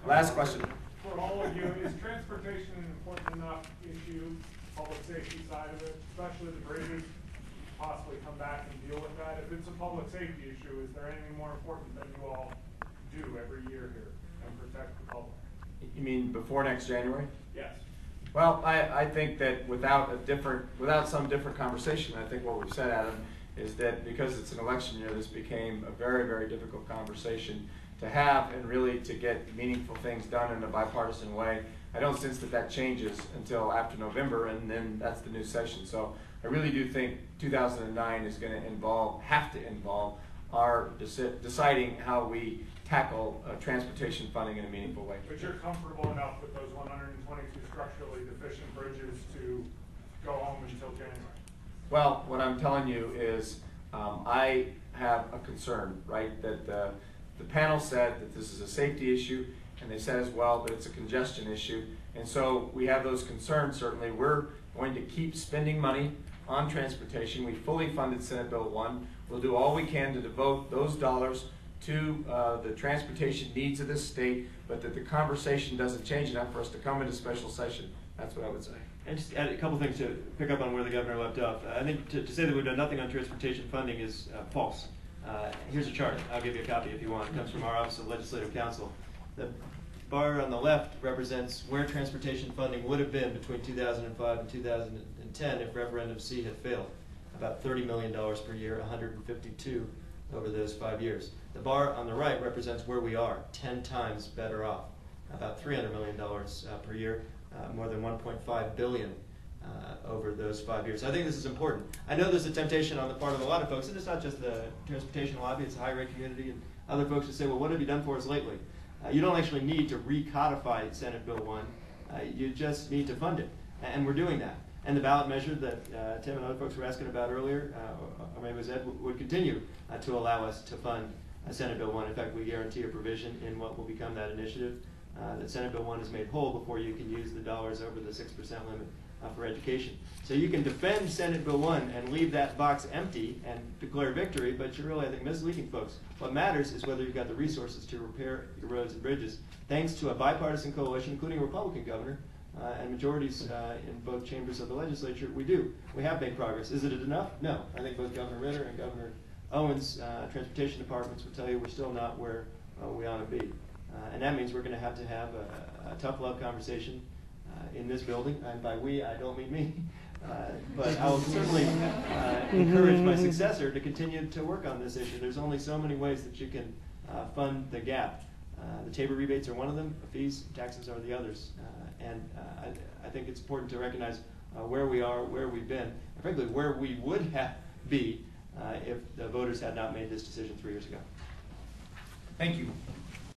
Last question. For all of you, is transportation an important enough issue, public safety side of it, especially the bridges, possibly come back and deal with that? If it's a public safety issue, is there anything more important that you all do every year here and protect the public? You mean before next January? Yes. Well, I think that without some different conversation, I think what we've said, Adam, is that because it's an election year, this became a very, very difficult conversation to have and really to get meaningful things done in a bipartisan way. I don't sense that that changes until after November, and then that's the new session. So I really do think 2009 is going to have to involve our deciding how we tackle transportation funding in a meaningful way. But you're comfortable enough with those 122 structurally deficient bridges to go home until January? Well, what I'm telling you is I have a concern, right, that the panel said that this is a safety issue, and they said as well that it's a congestion issue. And so we have those concerns, certainly. We're going to keep spending money on transportation. We fully funded Senate Bill 1. We'll do all we can to devote those dollars to the transportation needs of this state, but that the conversation doesn't change enough for us to come into special session. That's what I would say. And just add a couple things to pick up on where the governor left off. I think to say that we've done nothing on transportation funding is false. Here's a chart. I'll give you a copy if you want. It comes from our Office of Legislative Counsel. The bar on the left represents where transportation funding would have been between 2005 and 2010 if referendum C had failed. About $30 million per year, 152 over those 5 years. The bar on the right represents where we are, 10 times better off, about $300 million per year, more than $1.5 billion over those 5 years. So I think this is important. I know there's a temptation on the part of a lot of folks, and it's not just the transportation lobby, it's the high-rate community and other folks who say, well, what have you done for us lately? You don't actually need to recodify Senate Bill 1. You just need to fund it, and we're doing that. And the ballot measure that Tim and other folks were asking about earlier, or maybe it was Ed, would continue to allow us to fund Senate Bill 1. In fact, we guarantee a provision in what will become that initiative that Senate Bill 1 is made whole before you can use the dollars over the 6% limit for education. So you can defend Senate Bill 1 and leave that box empty and declare victory, but you're really, I think, misleading folks. What matters is whether you've got the resources to repair your roads and bridges. Thanks to a bipartisan coalition, including a Republican governor, and majorities in both chambers of the legislature, we do. We have made progress. Is it enough? No. I think both Governor Ritter and Governor Owens' transportation departments would tell you we're still not where we ought to be. And that means we're going to have a tough love conversation in this building. And by we, I don't mean me. But I will certainly encourage my successor to continue to work on this issue. There's only so many ways that you can fund the gap. The Tabor rebates are one of them. Fees, taxes are the others. I think it's important to recognize where we are, where we've been, and frankly, where we would be if the voters had not made this decision 3 years ago. Thank you.